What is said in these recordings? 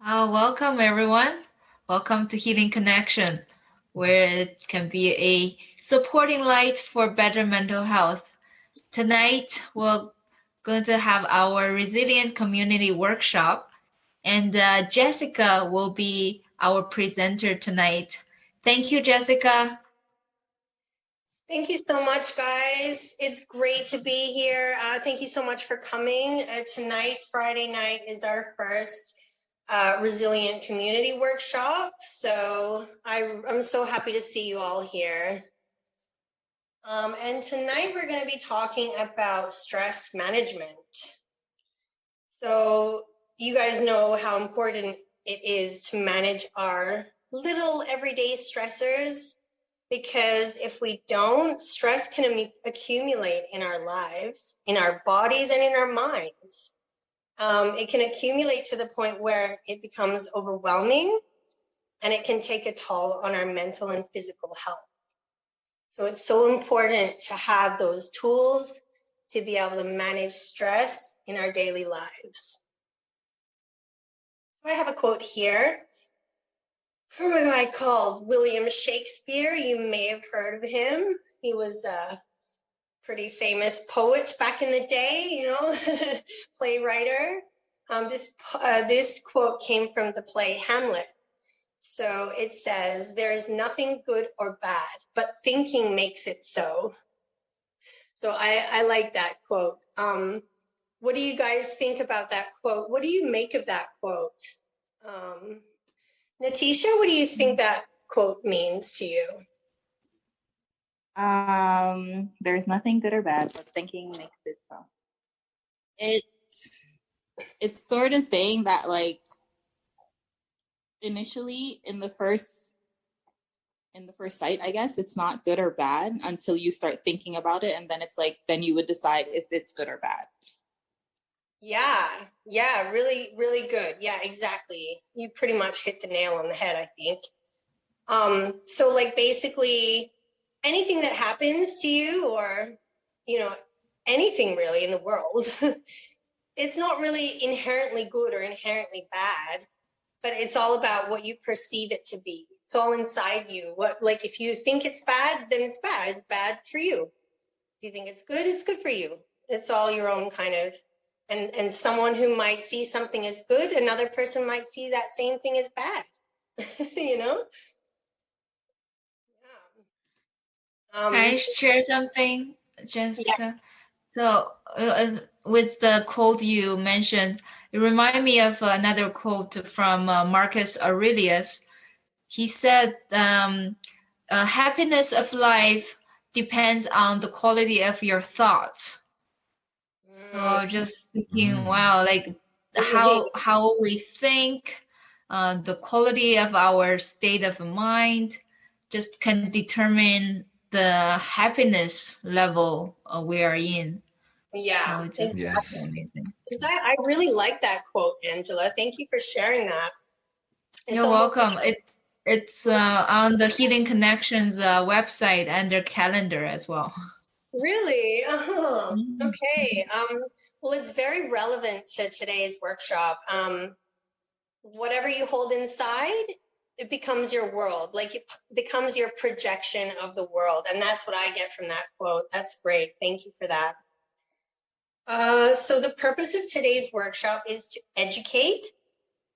Welcome, everyone. Welcome to Healing Connection, where it can be a supporting light for better mental health. Tonight, we're going to have our Resilient Community Workshop, and Jessica will be our presenter tonight. Thank you, Jessica. Thank you so much, guys. It's great to be here. Thank you so much for coming. Tonight, Friday night, is our first Resilient Community Workshop. So I'm so happy to see you all here. And tonight we're going to be talking about stress management. So you guys know how important it is to manage our little everyday stressors, because if we don't, stress can accumulate in our lives, in our bodies, and in our minds. It can accumulate to the point where it becomes overwhelming, and it can take a toll on our mental and physical health. So it's so important to have those tools to be able to manage stress in our daily lives. So I have a quote here from a guy called William Shakespeare. You may have heard of him. He was a pretty famous poet back in the day, playwriter. This quote came from the play Hamlet. So it says, "There is nothing good or bad, but thinking makes it so." So I like that quote. What do you guys think about that quote? What do you make of that quote? Natisha, what do you think that quote means to you? There's nothing good or bad, but thinking makes it so. It's sort of saying that, like, initially in the first sight, I guess, it's not good or bad until you start thinking about it, and then it's like, then you would decide if it's good or bad. Yeah, really, really good. Yeah, exactly. You pretty much hit the nail on the head, I think. So like basically anything that happens to you, or, anything really in the world, it's not really inherently good or inherently bad, but it's all about what you perceive it to be. It's all inside you. If you think it's bad, then it's bad. It's bad for you. If you think it's good for you. It's all your own kind of, and someone who might see something as good, another person might see that same thing as bad, Yeah. Can I share something, Jessica? Yes. So, with the quote you mentioned, it reminded me of another quote from Marcus Aurelius. He said, happiness of life depends on the quality of your thoughts. So just thinking, wow, like how we think, the quality of our state of mind just can determine the happiness level we are in. Yeah, So just exactly. amazing. I really like that quote, Angela. Thank you for sharing that. You're welcome. It's on the Healing Connections website under calendar as well. Really? Oh, okay. Well, it's very relevant to today's workshop. Whatever you hold inside, it becomes your world. Like, it becomes your projection of the world. And that's what I get from that quote. That's great. Thank you for that. So the purpose of today's workshop is to educate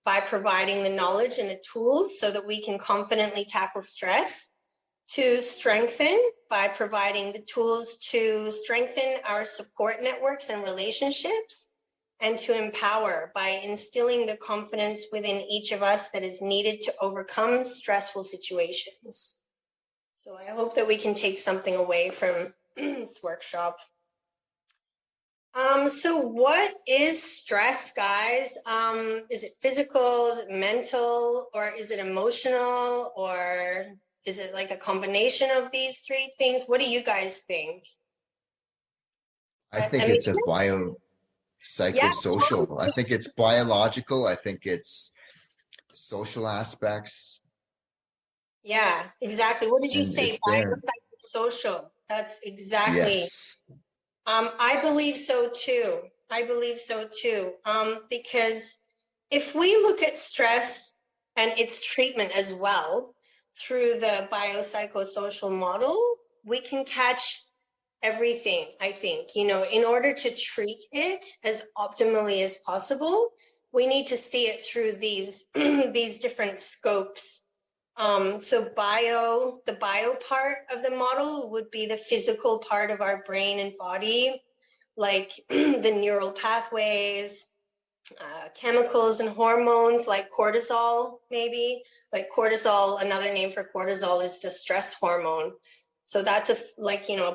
by providing the knowledge and the tools so that we can confidently tackle stress, to strengthen by providing the tools to strengthen our support networks and relationships, and to empower by instilling the confidence within each of us that is needed to overcome stressful situations. So I hope that we can take something away from this workshop. So what is stress, guys? Is it physical, is it mental, or is it emotional, or is it like a combination of these three things? What do you guys think? I think it's a psychosocial. I think it's biological. I think it's social aspects. Yeah, exactly. What did you say? Biopsychosocial. That's exactly. Yes. I believe so too. Because if we look at stress and its treatment as well through the biopsychosocial model, we can catch everything, I think. You know, in order to treat it as optimally as possible, we need to see it through these these different scopes. So the bio part of the model would be the physical part of our brain and body, like the neural pathways, chemicals and hormones like cortisol, maybe. Like cortisol, another name for cortisol is the stress hormone. So that's a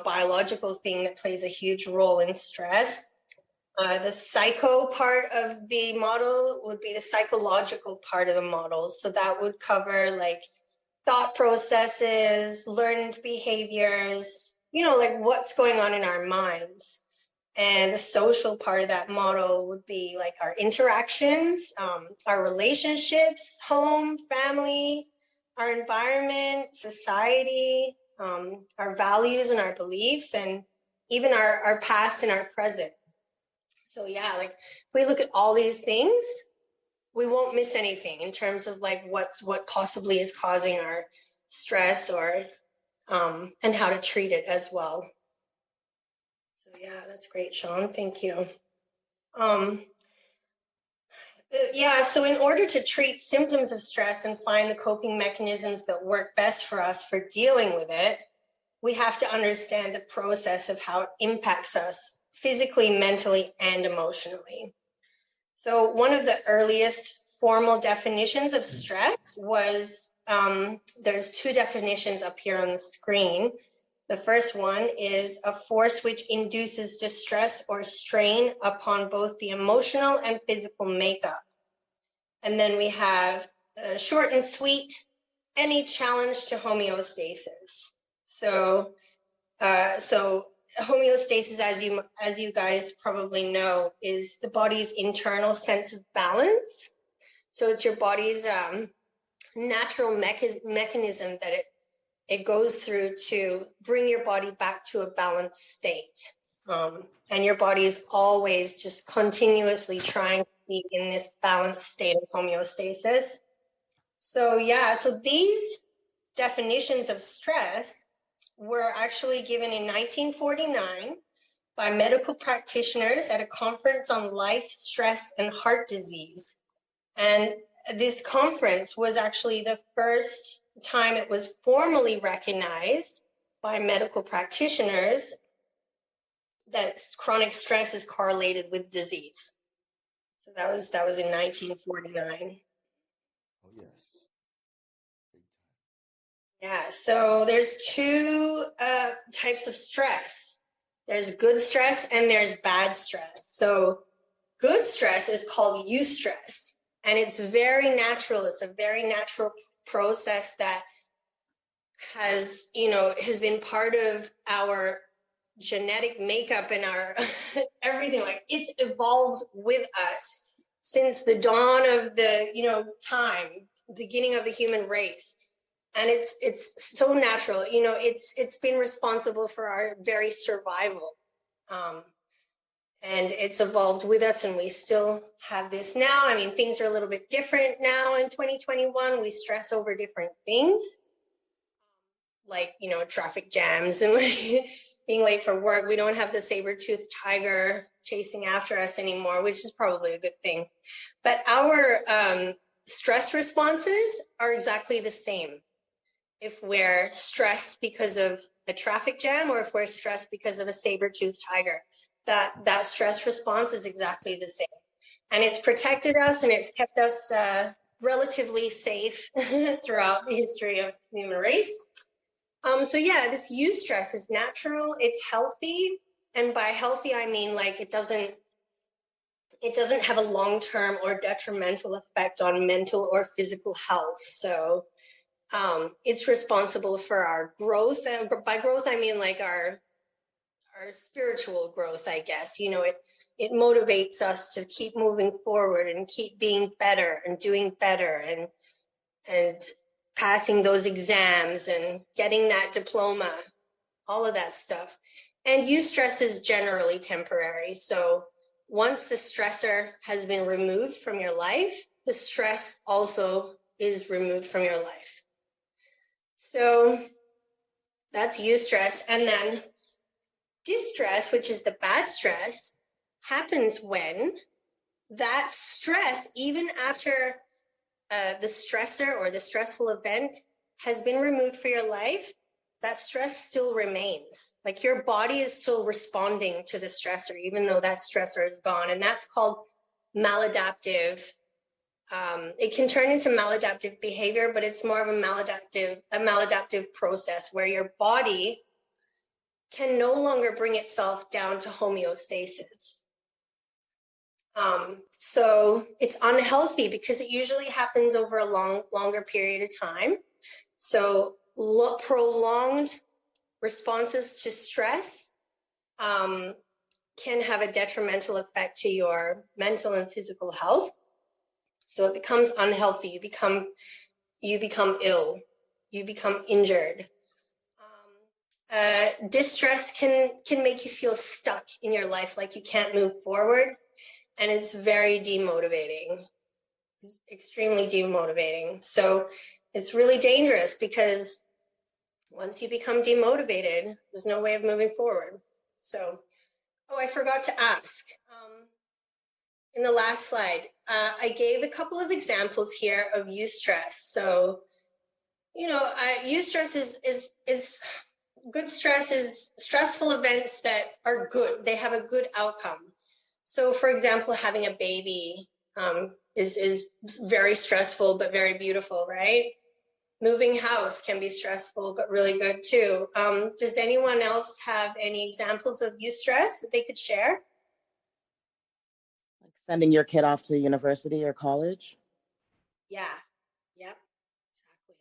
biological thing that plays a huge role in stress. The psycho part of the model would be the psychological part of the model. So that would cover like thought processes, learned behaviors, like what's going on in our minds. And the social part of that model would be like our interactions, our relationships, home, family, our environment, society, our values and our beliefs, and even our past and our present. So yeah, like if we look at all these things, we won't miss anything in terms of like what possibly is causing our stress or and how to treat it as well. So yeah, that's great, Sean. Thank you. Yeah, so in order to treat symptoms of stress and find the coping mechanisms that work best for us for dealing with it, we have to understand the process of how it impacts us physically, mentally, and emotionally. So one of the earliest formal definitions of stress was, there's two definitions up here on the screen. The first one is a force which induces distress or strain upon both the emotional and physical makeup. And then we have short and sweet, any challenge to homeostasis. So homeostasis, as you guys probably know, is the body's internal sense of balance. So it's your body's natural mechanism that it goes through to bring your body back to a balanced state. And your body is always just continuously trying to be in this balanced state of homeostasis. So yeah, so these definitions of stress were actually given in 1949 by medical practitioners at a conference on life, stress, and heart disease. And this conference was actually the first time it was formally recognized by medical practitioners that chronic stress is correlated with disease. So that was in 1949. Oh, yes. Yeah, so there's two types of stress. There's good stress and there's bad stress. So good stress is called eustress, and it's very natural. It's a very natural process that has been part of our genetic makeup and our everything. Like it's evolved with us since the dawn of the time, beginning of the human race. And it's so natural. It's been responsible for our very survival. And it's evolved with us, and we still have this now. I mean, things are a little bit different now in 2021. We stress over different things, like, traffic jams and being late for work. We don't have the saber-toothed tiger chasing after us anymore, which is probably a good thing. But our stress responses are exactly the same. If we're stressed because of a traffic jam, or if we're stressed because of a saber-toothed tiger, that stress response is exactly the same. And it's protected us, and it's kept us relatively safe throughout the history of the human race. So yeah, this eustress is natural, it's healthy. And by healthy, I mean like it doesn't have a long-term or detrimental effect on mental or physical health. So it's responsible for our growth. And by growth, I mean like our spiritual growth, I guess. It motivates us to keep moving forward and keep being better and doing better and passing those exams and getting that diploma, all of that stuff. And eustress is generally temporary. So once the stressor has been removed from your life, the stress also is removed from your life. So that's eustress. And then distress, which is the bad stress, happens when that stress, even after the stressor or the stressful event has been removed for your life, that stress still remains. Like your body is still responding to the stressor, even though that stressor is gone. And that's called maladaptive. It can turn into maladaptive behavior, but it's more of a maladaptive process where your body can no longer bring itself down to homeostasis. So it's unhealthy because it usually happens over a longer period of time. So prolonged responses to stress can have a detrimental effect to your mental and physical health. So it becomes unhealthy. You become ill. You become injured. Distress can make you feel stuck in your life, like you can't move forward. And it's very demotivating. It's extremely demotivating. So it's really dangerous because once you become demotivated, there's no way of moving forward. So, I forgot to ask. In the last slide, I gave a couple of examples here of eustress. So, eustress is good stress is stressful events that are good. They have a good outcome. So, for example, having a baby is very stressful, but very beautiful, right? Moving house can be stressful, but really good too. Does anyone else have any examples of eustress that they could share? Like sending your kid off to university or college? Yeah. Yep. Exactly.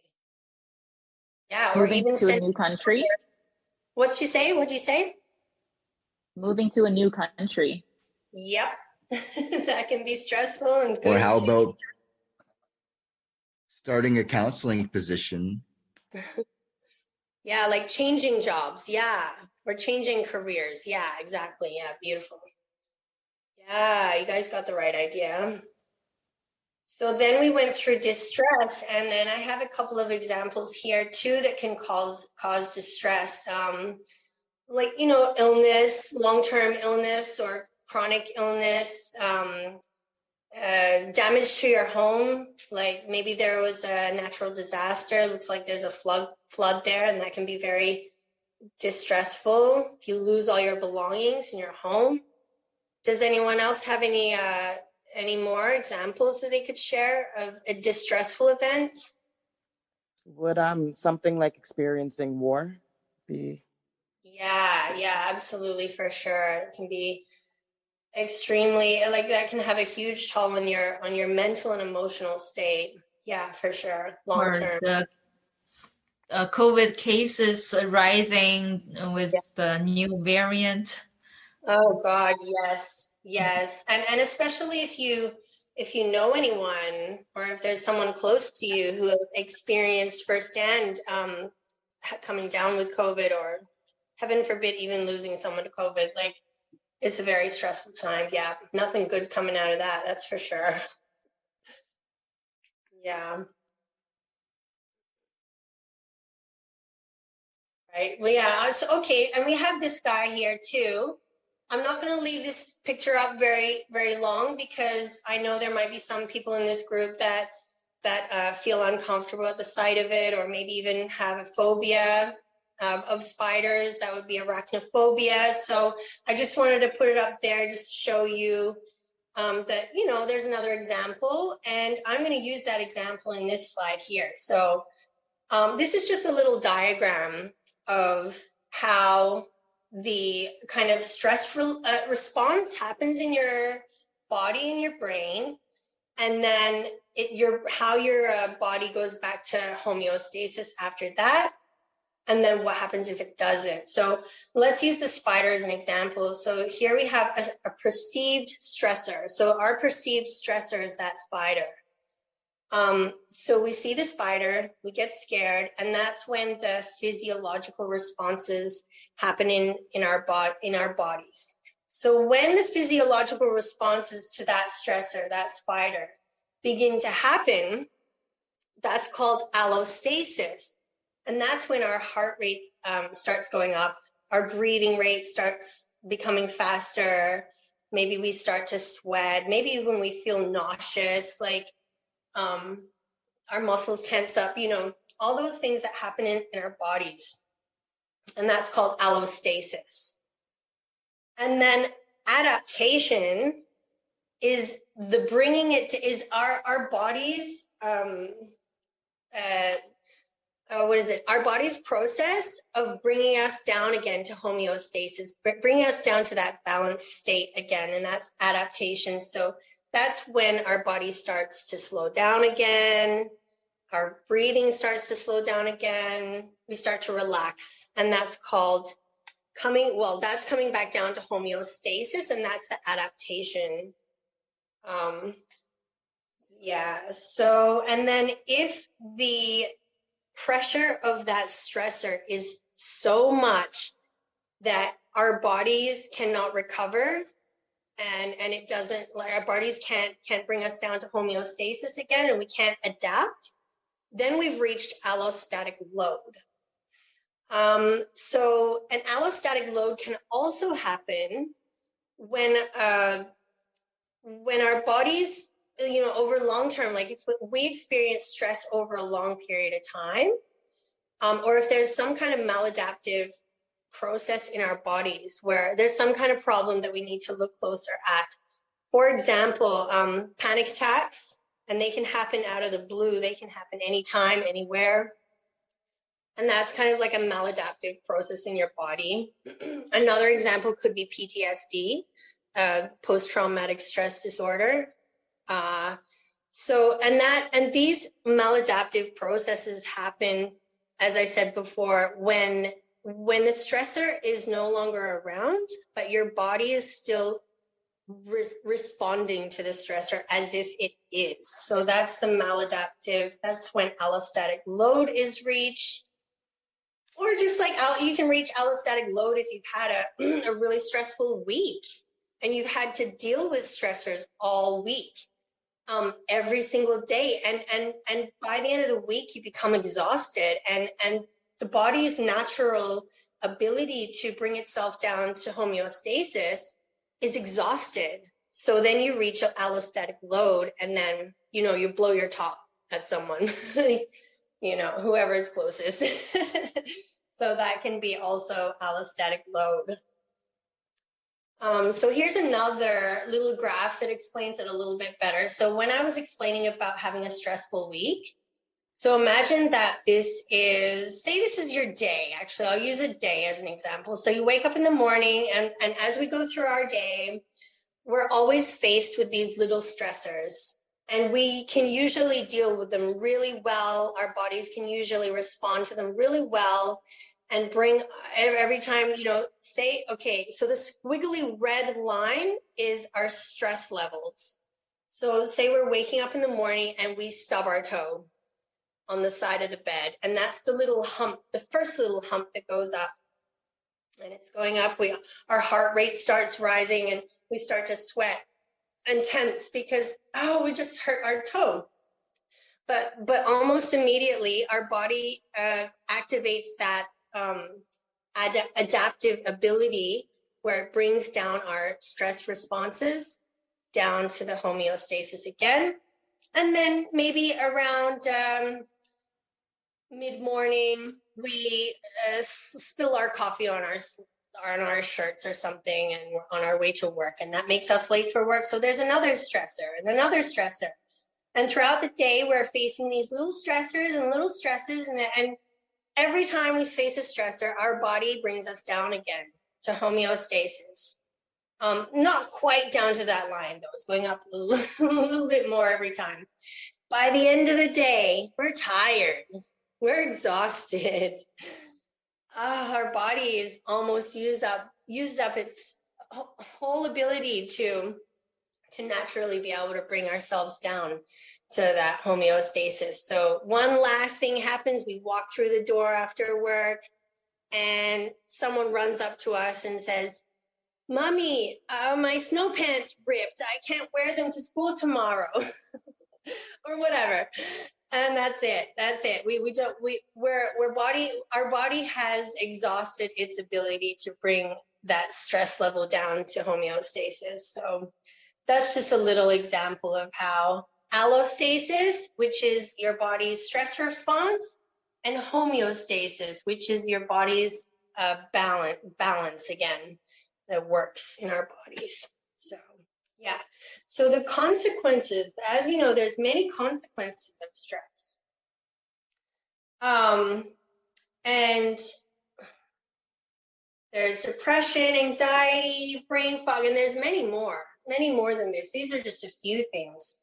Yeah. Or Moving even to a new country. What'd you say? Moving to a new country. Yep. That can be stressful and good. Or how too. about starting a counseling position? Yeah, like changing jobs. Yeah. Or changing careers. Yeah, exactly. Yeah, beautiful. Yeah, you guys got the right idea. So then we went through distress, and then I have a couple of examples here too that can cause distress. Like, illness, long-term illness or chronic illness, damage to your home. Like maybe there was a natural disaster. Looks like there's a flood there, and that can be very distressful. If you lose all your belongings in your home. Does anyone else have any more examples that they could share of a distressful event? Would something like experiencing war be? Yeah, absolutely, for sure. It can be extremely, like, that can have a huge toll on your mental and emotional state. Yeah, for sure. Long Or term. the COVID cases rising with the new variant. Oh God, yes. And especially if you know anyone, or if there's someone close to you who have experienced firsthand coming down with COVID, or heaven forbid, even losing someone to COVID, like, it's a very stressful time. Yeah, nothing good coming out of that, that's for sure. Yeah. Right. Well, yeah. So, okay. And we have this guy here too. I'm not going to leave this picture up very, very long because I know there might be some people in this group that feel uncomfortable at the sight of it, or maybe even have a phobia of spiders. That would be arachnophobia. So I just wanted to put it up there just to show you that, there's another example, and I'm going to use that example in this slide here. So this is just a little diagram of how the kind of stressful response happens in your body and your brain, and then how your body goes back to homeostasis after that, and then what happens if it doesn't. So let's use the spider as an example. So here we have a perceived stressor. So our perceived stressor is that spider. So we see the spider, we get scared, and that's when the physiological responses happen in our bodies. So when the physiological responses to that stressor, that spider, begin to happen, that's called allostasis. And that's when our heart rate starts going up, our breathing rate starts becoming faster, maybe we start to sweat, maybe when we feel nauseous, like our muscles tense up, you know, all those things that happen in our bodies. And that's called allostasis. And then adaptation is the bringing it to, is our bodies, what is it? Our body's process of bringing us down again to homeostasis, bringing us down to that balanced state again, and that's adaptation. So that's when our body starts to slow down again, our breathing starts to slow down again, we start to relax, and that's called that's coming back down to homeostasis, and that's the adaptation. So, and then if the pressure of that stressor is so much that our bodies cannot recover, and it doesn't, like, our bodies can't bring us down to homeostasis again, and we can't adapt, then we've reached allostatic load. So an allostatic load can also happen when our bodies, you know, over long term, like if we experience stress over a long period of time, or if there's some kind of maladaptive process in our bodies where there's some kind of problem that we need to look closer at. For example, panic attacks, and they can happen out of the blue. They can happen anytime, anywhere. And that's kind of like a maladaptive process in your body. Another example could be PTSD, post-traumatic stress disorder. And these maladaptive processes happen, as I said before, when the stressor is no longer around, but your body is still responding to the stressor as if it is. So that's the maladaptive. That's when allostatic load is reached. Or just like you can reach allostatic load if you've had a really stressful week and you've had to deal with stressors all week, every single day. And by the end of the week, you become exhausted, and the body's natural ability to bring itself down to homeostasis is exhausted. So then you reach allostatic load, and then, you know, you blow your top at someone. You know, whoever is closest. So that can be also allostatic load. So here's another little graph that explains it a little bit better. So when I was explaining about having a stressful week, so imagine that this is your day. Actually, I'll use a day as an example. So you wake up in the morning, and as we go through our day, we're always faced with these little stressors. And we can usually deal with them really well. Our bodies can usually respond to them really well and bring, every time, you know, say, okay, so the squiggly red line is our stress levels. So say we're waking up in the morning and we stub our toe on the side of the bed. And that's the little hump, the first little hump that goes up. And it's going up. Our heart rate starts rising and we start to sweat and tense because, we just hurt our toe. But almost immediately our body activates that adaptive ability where it brings down our stress responses down to the homeostasis again. And then maybe around mid-morning, we spill our coffee on our shirts or something, and we're on our way to work, and that makes us late for work. So there's another stressor and another stressor. And throughout the day, we're facing these little stressors, and every time we face a stressor, our body brings us down again to homeostasis. Not quite down to that line, though. It's going up a little bit more every time. By the end of the day, we're tired. We're exhausted. Our body is almost used up its whole ability to naturally be able to bring ourselves down to that homeostasis. So one last thing happens. We walk through the door after work and someone runs up to us and says, Mommy, my snow pants ripped. I can't wear them to school tomorrow. Or whatever. And that's it. That's it. Our body has exhausted its ability to bring that stress level down to homeostasis. So that's just a little example of how allostasis, which is your body's stress response, and homeostasis, which is your body's balance again, that works in our bodies. So yeah. So the consequences, as you know, there's many consequences of stress. And there's depression, anxiety, brain fog, and there's many more than this. These are just a few things.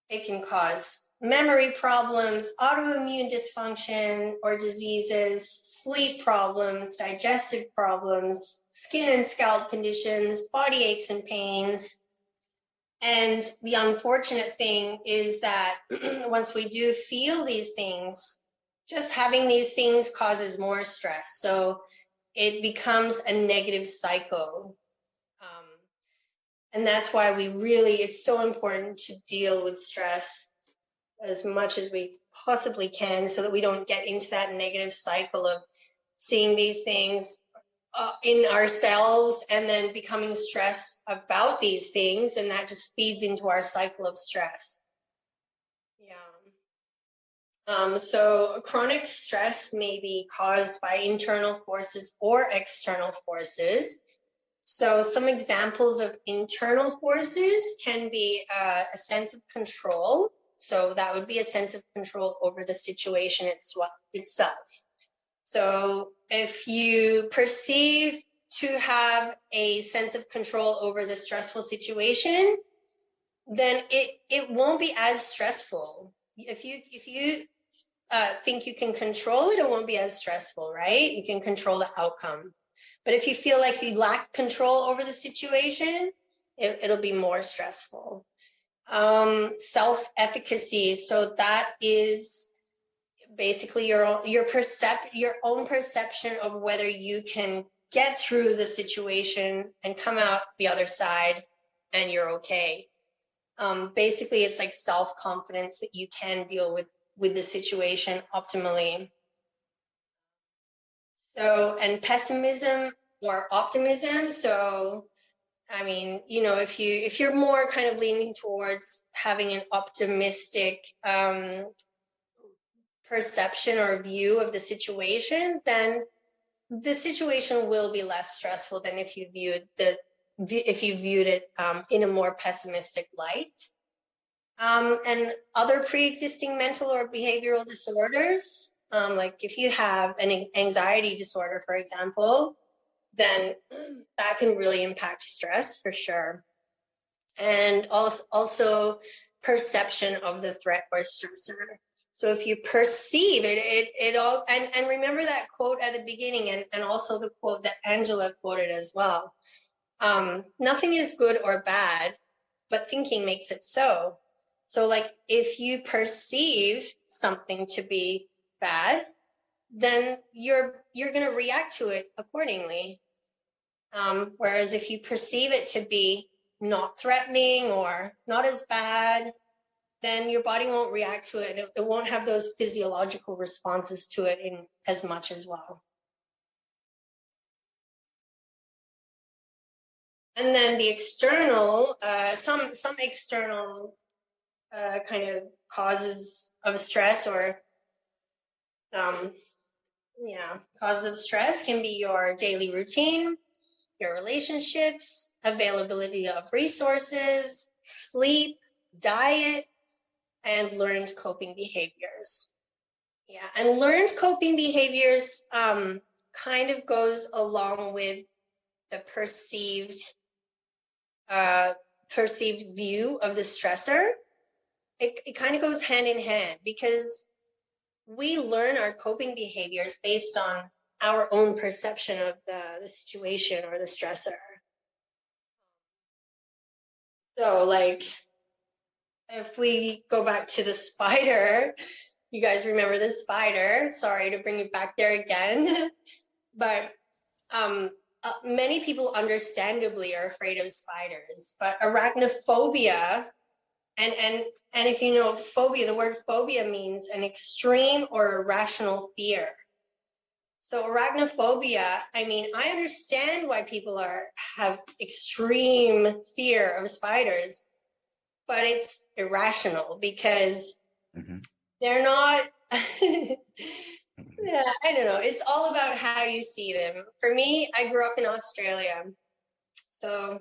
It can cause memory problems, autoimmune dysfunction or diseases, sleep problems, digestive problems, skin and scalp conditions, body aches and pains. And the unfortunate thing is that once we do feel these things, just having these things causes more stress. So it becomes a negative cycle. And that's why it's so important to deal with stress as much as we possibly can so that we don't get into that negative cycle of seeing these things in ourselves and then becoming stressed about these things, and that just feeds into our cycle of stress. Yeah. So chronic stress may be caused by internal forces or external forces. So some examples of internal forces can be a sense of control. So that would be a sense of control over the situation itself. So if you perceive to have a sense of control over the stressful situation, then it won't be as stressful. If you think you can control it, it won't be as stressful, right? You can control the outcome. But if you feel like you lack control over the situation, it'll be more stressful. Self-efficacy. So that is basically your own perception of whether you can get through the situation and come out the other side and you're okay. Basically, it's like self-confidence that you can deal with the situation optimally. So, and pessimism or optimism. So, I mean, you know, if you're more kind of leaning towards having an optimistic perception or view of the situation, then the situation will be less stressful than if you viewed it in a more pessimistic light. And other pre-existing mental or behavioral disorders, like if you have an anxiety disorder, for example, then that can really impact stress for sure. And also perception of the threat or stressor. So if you perceive it all, and remember that quote at the beginning, and also the quote that Angela quoted as well. Nothing is good or bad, but thinking makes it so. So like if you perceive something to be bad, then you're going to react to it accordingly. Whereas if you perceive it to be not threatening or not as bad, then your body won't react to it. It won't have those physiological responses to it in as much as well. And then the external, some external kind of causes of stress or causes of stress can be your daily routine, your relationships, availability of resources, sleep, diet, and learned coping behaviors. Yeah, and learned coping behaviors kind of goes along with the perceived view of the stressor. It kind of goes hand in hand because we learn our coping behaviors based on our own perception of the situation or the stressor. So like if we go back to the spider, you guys remember the spider? Sorry to bring you back there again. But many people understandably are afraid of spiders, but arachnophobia, and if you know phobia, the word phobia means an extreme or irrational fear. So arachnophobia, I mean, I understand why people have extreme fear of spiders, but it's irrational because they're not, yeah, I don't know. It's all about how you see them. For me, I grew up in Australia. So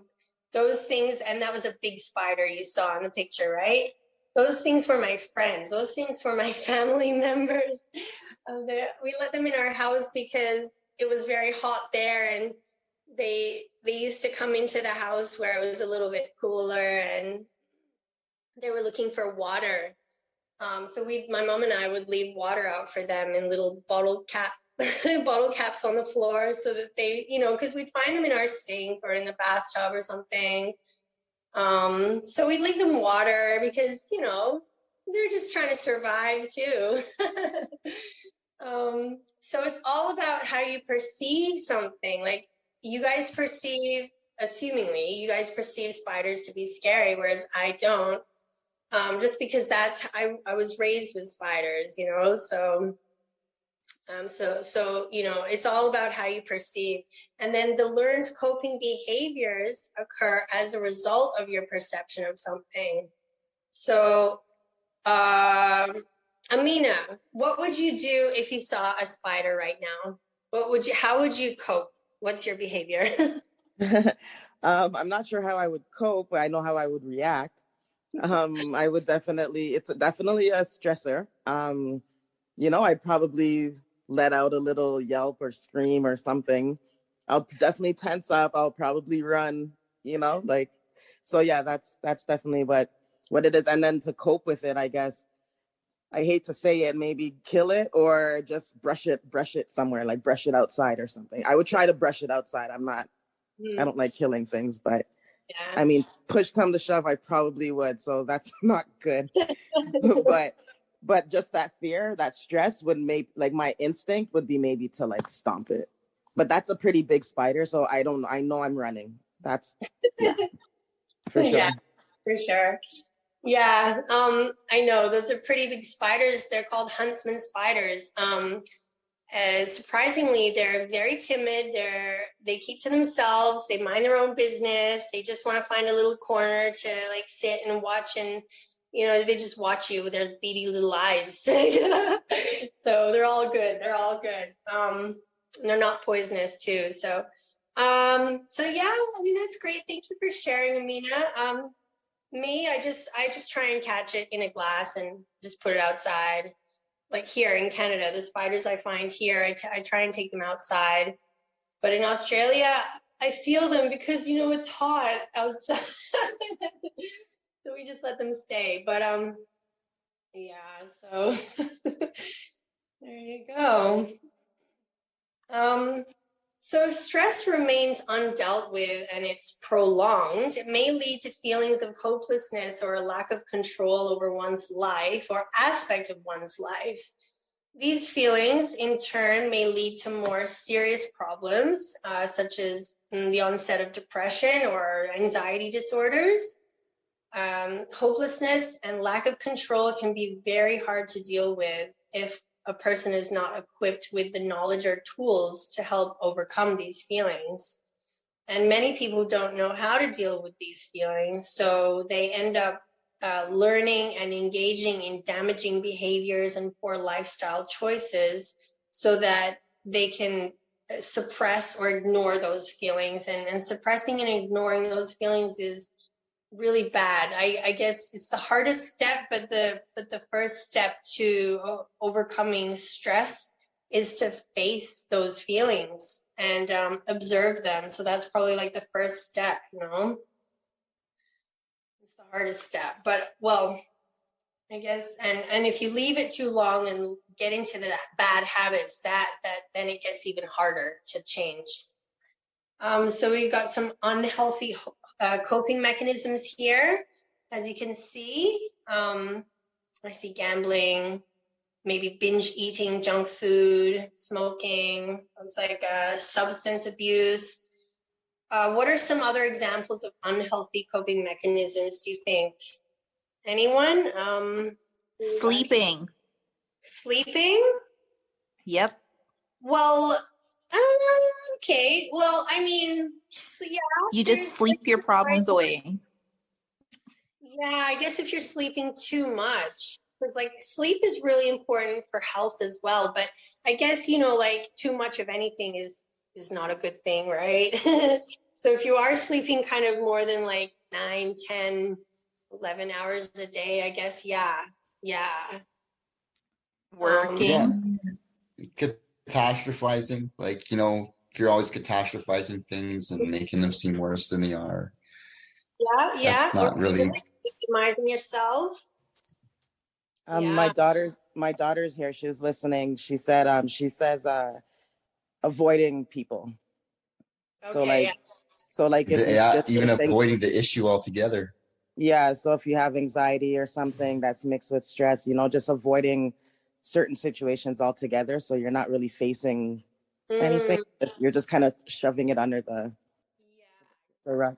those things, and that was a big spider you saw in the picture, right? Those things were my friends. Those things were my family members. We let them in our house because it was very hot there, and they used to come into the house where it was a little bit cooler, and they were looking for water. So my mom and I would leave water out for them in little bottle caps on the floor, so that they, because we'd find them in our sink or in the bathtub or something. So we'd leave them water because, they're just trying to survive too. So it's all about how you perceive something. Like assumingly, you guys perceive spiders to be scary, whereas I don't. Just because I was raised with spiders, so it's all about how you perceive. And then the learned coping behaviors occur as a result of your perception of something. So, Amina, what would you do if you saw a spider right now? How would you cope? What's your behavior? I'm not sure how I would cope, but I know how I would react. I would it's definitely a stressor. I'd probably let out a little yelp or scream or something. I'll definitely tense up. I'll probably run, so yeah, that's definitely what it is. And then to cope with it, I guess, I hate to say it, maybe kill it or just brush it somewhere, like brush it outside or something. I would try to brush it outside. I don't like killing things, but yeah. I mean, push come to shove, I probably would. So that's not good. but just that fear, that stress would make, like, my instinct would be maybe to like stomp it. But that's a pretty big spider, so I know I'm running. That's for sure. Yeah, for sure. Yeah, I know those are pretty big spiders. They're called huntsman spiders. Surprisingly, they're very timid. They keep to themselves. They mind their own business. They just want to find a little corner to like sit and watch, and they just watch you with their beady little eyes. So they're all good. They're all good. And they're not poisonous too. So yeah, I mean, that's great. Thank you for sharing, Amina. Me, I just try and catch it in a glass and just put it outside. Like here in Canada, the spiders I find here, I try and take them outside. But in Australia, I feel them because, it's hot outside. So we just let them stay. But yeah, so there you go. So if stress remains undealt with and it's prolonged, it may lead to feelings of hopelessness or a lack of control over one's life or aspect of one's life. These feelings, in turn, may lead to more serious problems, such as the onset of depression or anxiety disorders. Hopelessness and lack of control can be very hard to deal with if a person is not equipped with the knowledge or tools to help overcome these feelings. And many people don't know how to deal with these feelings, so they end up learning and engaging in damaging behaviors and poor lifestyle choices so that they can suppress or ignore those feelings. And suppressing and ignoring those feelings is really bad. I guess it's the hardest step, but the first step to overcoming stress is to face those feelings and observe them. So that's probably like the first step, It's the hardest step. But well, I guess, and if you leave it too long and get into the bad habits, that then it gets even harder to change. So we've got some unhealthy coping mechanisms here. As you can see, I see gambling, maybe binge eating junk food, smoking. It's like substance abuse. What are some other examples of unhealthy coping mechanisms, do you think? Anyone? Sleeping. Sleeping? Yep. Well, okay. Well, I mean, so yeah. You just sleep your problems away. Yeah, I guess if you're sleeping too much, because like sleep is really important for health as well. But I guess, like too much of anything is not a good thing, right? So if you are sleeping kind of more than like 9, 10, 11 hours a day, I guess, yeah. Working. Catastrophizing, like, if you're always catastrophizing things and making them seem worse than they are. Yeah. That's not really. Victimizing yourself. My daughter's here. She was listening. She said, she says, avoiding people. Okay. So like if you Even avoiding the issue altogether. Yeah. So if you have anxiety or something that's mixed with stress, just avoiding certain situations altogether. So you're not really facing anything. You're just kind of shoving it under the rug.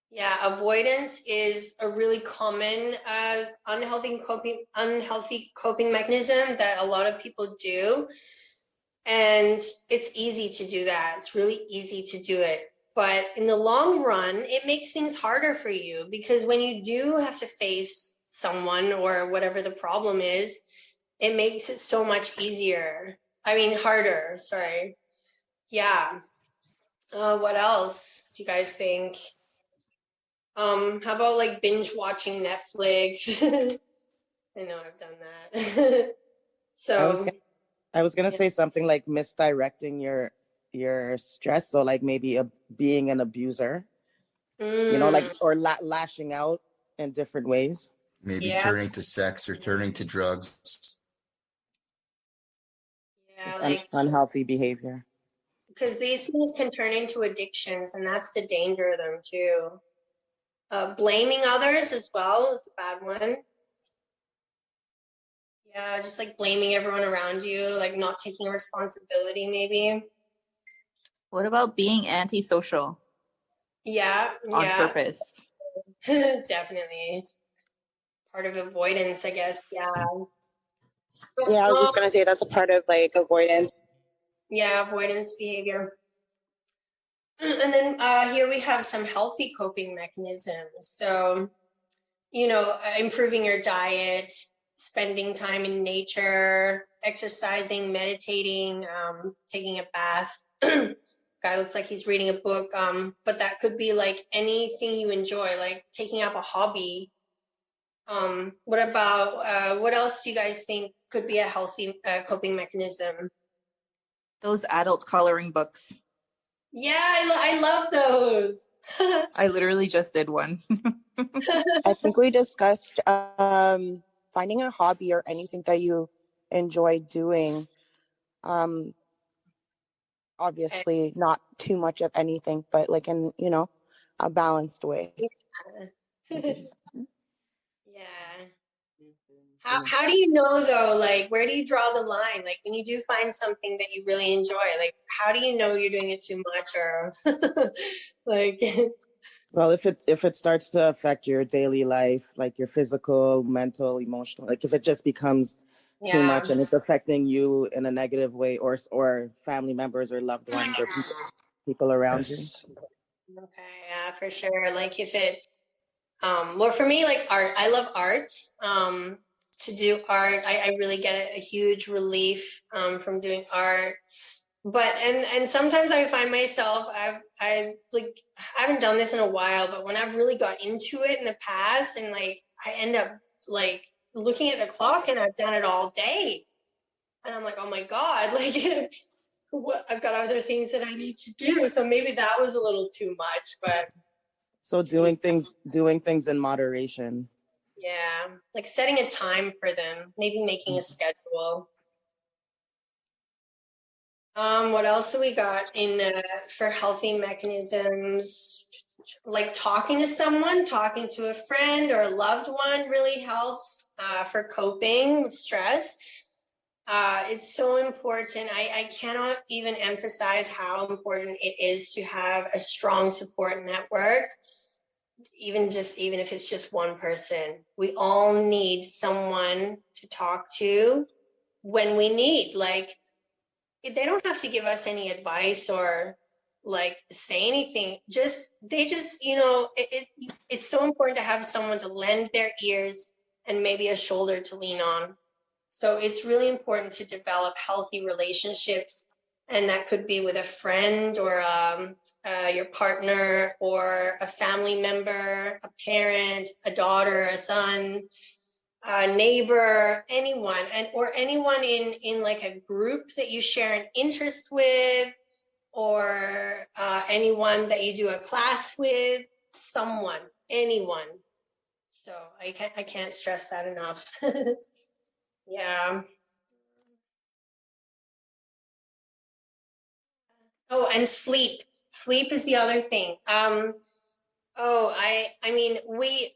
Yeah, avoidance is a really common unhealthy coping mechanism that a lot of people do. And it's easy to do that. It's really easy to do it. But in the long run, it makes things harder for you, because when you do have to face someone or whatever the problem is, it makes it so much easier. I mean, harder, sorry. Yeah. What else do you guys think? How about like binge watching Netflix? I know I've done that. So I was gonna say something like misdirecting your stress. So like maybe being an abuser, like or lashing out in different ways. Maybe turning to sex or turning to drugs. Yeah, like unhealthy behavior. Because these things can turn into addictions, and that's the danger of them too. Blaming others as well is a bad one. Yeah, just like blaming everyone around you, like not taking responsibility maybe. What about being antisocial? Yeah. On purpose. Definitely. It's part of avoidance, I guess. Yeah. Yeah, I was just gonna say that's a part of like avoidance. Yeah, avoidance behavior. And then here we have some healthy coping mechanisms. So, improving your diet, spending time in nature, exercising, meditating, taking a bath. Guy looks like he's reading a book, but that could be like anything you enjoy, like taking up a hobby. What else do you guys think could be a healthy coping mechanism? Those adult coloring books. Yeah, I love those. I literally just did one. I think we discussed finding a hobby or anything that you enjoy doing. Obviously not too much of anything, but like in, a balanced way. Yeah. How do you know though, like where do you draw the line? Like when you do find something that you really enjoy, like how do you know you're doing it too much or like Well, if it starts to affect your daily life, like your physical, mental, emotional, like if it just becomes too much and it's affecting you in a negative way, or family members or loved ones or people around you. Okay, yeah, for sure. Like if it well, for me, like art, I love art. To do art, I really get a huge relief from doing art. But and sometimes I find myself I haven't done this in a while, but when I've really got into it in the past, and like I end up like looking at the clock and I've done it all day, and I'm like, oh my god, like I've got other things that I need to do. So maybe that was a little too much, but. So doing things in moderation. Yeah, like setting a time for them, maybe making a schedule. What else do we got in for healthy mechanisms? Like talking to someone, talking to a friend or a loved one really helps for coping with stress. It's so important. I cannot even emphasize how important it is to have a strong support network, even if it's just one person. We all need someone to talk to when we need. Like, they don't have to give us any advice or like say anything. It's so important to have someone to lend their ears and maybe a shoulder to lean on. So it's really important to develop healthy relationships, and that could be with a friend or your partner or a family member, a parent, a daughter, a son, a neighbor, anyone, or anyone in like a group that you share an interest with, or anyone that you do a class with, anyone. So I can't stress that enough. Yeah. Oh, and sleep. Sleep is the other thing. I mean,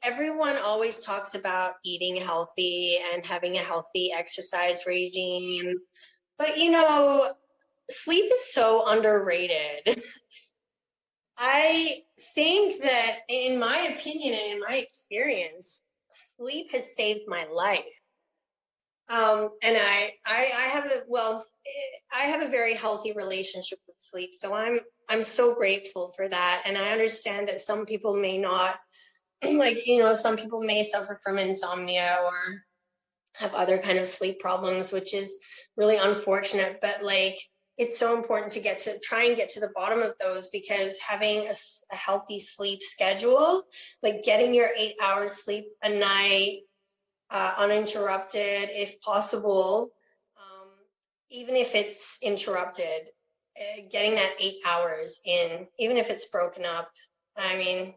everyone always talks about eating healthy and having a healthy exercise regime, but sleep is so underrated. I think that, in my opinion and in my experience, sleep has saved my life. And I have a very healthy relationship with sleep, so I'm so grateful for that. And I understand that some people may not, some people may suffer from insomnia or have other kind of sleep problems, which is really unfortunate. But like, it's so important to try and get to the bottom of those, because having a healthy sleep schedule, like getting your 8 hours sleep a night, uninterrupted if possible, even if it's interrupted, getting that 8 hours in, even if it's broken up, I mean,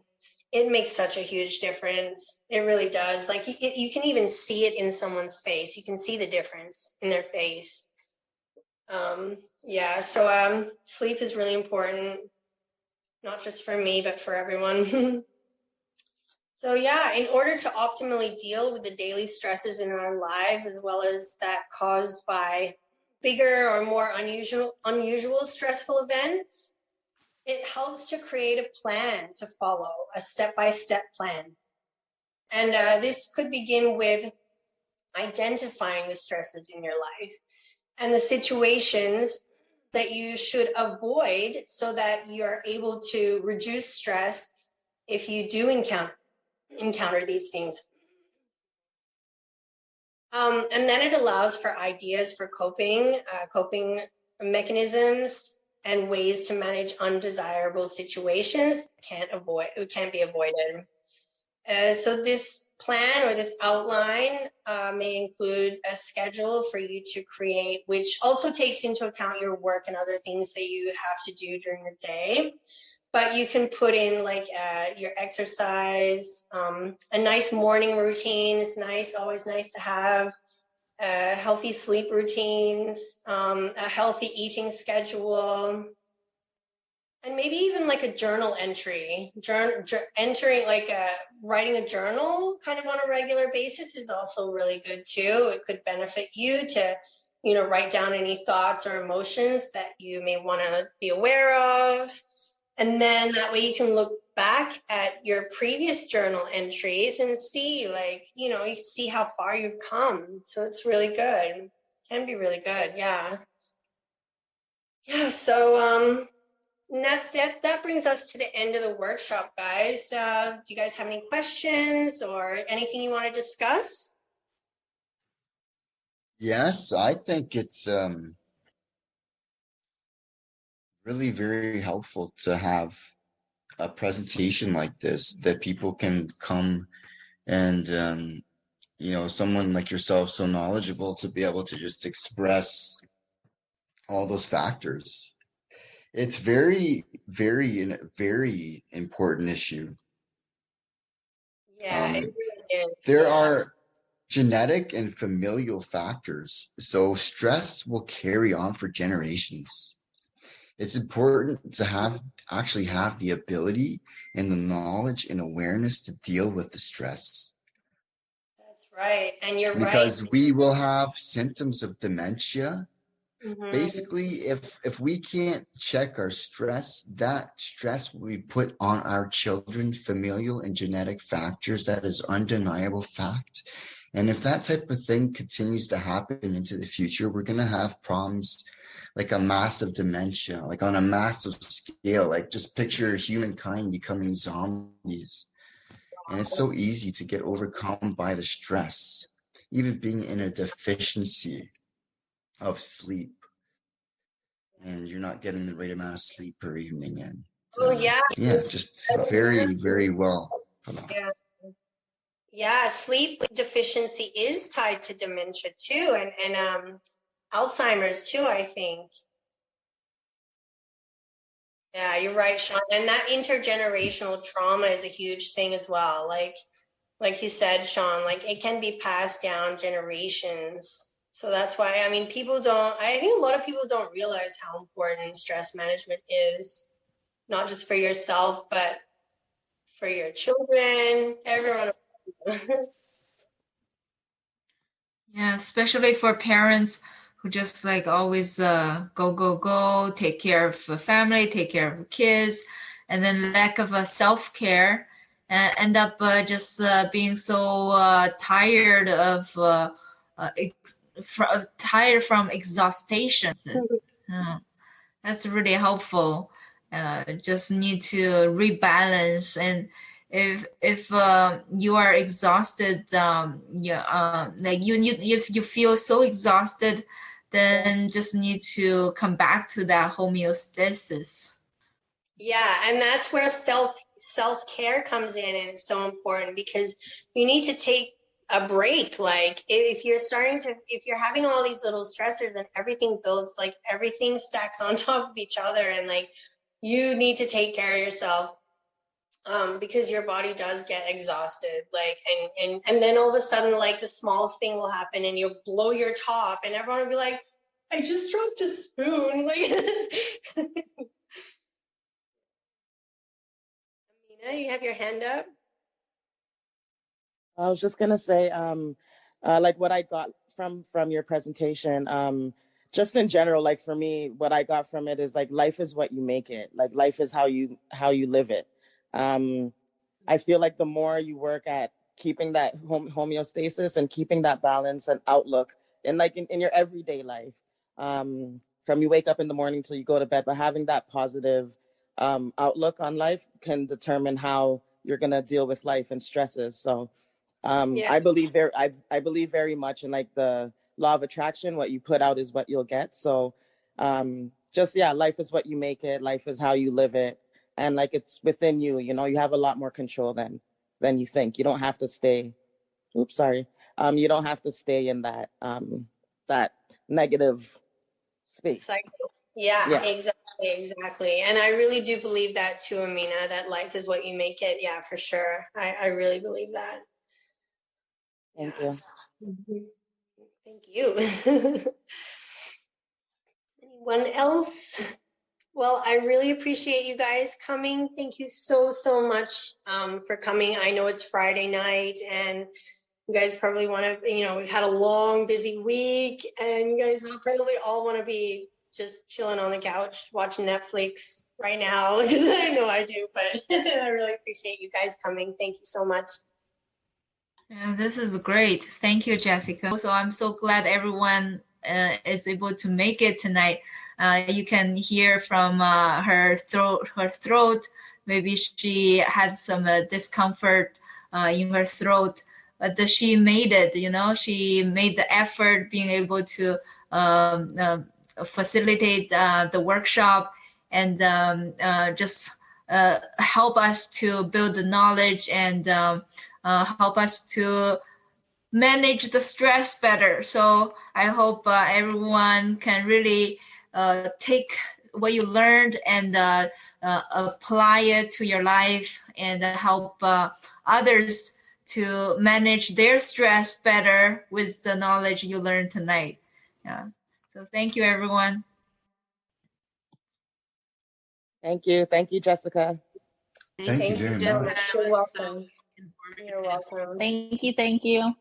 it makes such a huge difference. It really does. Like, you can even see it in someone's face. You can see the difference in their face. So sleep is really important, not just for me, but for everyone. So yeah, in order to optimally deal with the daily stressors in our lives, as well as that caused by bigger or more unusual stressful events, it helps to create a plan to follow, a step-by-step plan. And this could begin with identifying the stressors in your life and the situations that you should avoid, so that you're able to reduce stress if you do encounter these things. And then it allows for ideas for coping mechanisms and ways to manage undesirable situations that can't be avoided. So this plan or this outline may include a schedule for you to create, which also takes into account your work and other things that you have to do during the day. But you can put in like your exercise, a nice morning routine. It's always nice to have healthy sleep routines, a healthy eating schedule, and maybe even like a journal entry. Writing a journal kind of on a regular basis is also really good too. It could benefit you to, write down any thoughts or emotions that you may want to be aware of. And then that way you can look back at your previous journal entries and see, you see how far you've come. So it's really good. Can be really good. Yeah. Yeah. So, and that brings us to the end of the workshop, guys. Do you guys have any questions or anything you want to discuss? Yes, I think it's really very helpful to have a presentation like this that people can come and someone like yourself, so knowledgeable, to be able to just express all those factors. It's very, very important issue. Yeah, it really is. There are genetic and familial factors, so stress will carry on for generations. It's important to actually have the ability and the knowledge and awareness to deal with the stress. That's right. And you're because we will have symptoms of dementia. right. Basically, if we can't check our stress, that stress we put on our children, familial and genetic factors, that is undeniable fact. And if that type of thing continues to happen into the future, we're going to have problems like a massive dementia, like on a massive scale. Like just picture humankind becoming zombies. And it's so easy to get overcome by the stress, even being in a deficiency of sleep, and you're not getting the right amount of sleep per evening. And Oh yeah. yeah, just very, very well. Yeah. Yeah, sleep deficiency is tied to dementia too, and Alzheimer's too, I think. Yeah, you're right, Sean. And that intergenerational trauma is a huge thing as well. Like you said, Sean, like it can be passed down generations. So that's why, I mean, I think a lot of people don't realize how important stress management is, not just for yourself, but for your children, everyone. Yeah, especially for parents who just like always go, take care of the family, take care of the kids, and then lack of a self-care, and end up just being so tired of tired from exhaustion. That's really helpful. Just need to rebalance, and if you are exhausted, like if you feel so exhausted, then just need to come back to that homeostasis. Yeah, and that's where self-care comes in, and it's so important because you need to take a break. Like if you're having all these little stressors and everything builds, like everything stacks on top of each other, and like you need to take care of yourself because your body does get exhausted. Like and then all of a sudden, like the smallest thing will happen and you'll blow your top, and everyone will be like, I just dropped a spoon. Like Amina, you have your hand up. I was just gonna say, like what I got from your presentation, just in general, like for me, what I got from it is like life is what you make it. Like life is how you live it. I feel like the more you work at keeping that homeostasis and keeping that balance and outlook, and like in your everyday life, from you wake up in the morning till you go to bed, but having that positive outlook on life can determine how you're gonna deal with life and stresses. So Yeah. I believe I believe very much in like the law of attraction. What you put out is what you'll get. So just yeah, life is what you make it. Life is how you live it, and like it's within you. You know, you have a lot more control than you think. You don't have to stay. Oops, sorry. You don't have to stay in that that negative space. Cycle. Yeah, exactly. And I really do believe that too, Amina, that life is what you make it. Yeah, for sure. I really believe that. Thank you. Mhm. Thank you. Anyone else? Well, I really appreciate you guys coming. Thank you so, so much for coming. I know it's Friday night and you guys probably want to, we've had a long, busy week and you guys probably all want to be just chilling on the couch watching Netflix right now because I know I do, but I really appreciate you guys coming. Thank you so much. Yeah, this is great. Thank you, Jessica. So I'm so glad everyone is able to make it tonight. You can hear from her throat. Maybe she had some discomfort in her throat, but she made it. She made the effort, being able to facilitate the workshop and just help us to build the knowledge and help us to manage the stress better. So I hope everyone can really take what you learned and apply it to your life and help others to manage their stress better with the knowledge you learned tonight. Yeah. So thank you, everyone. Thank you. Thank you, Jessica. Thank you very much. You're welcome. You're welcome. Thank you. Thank you.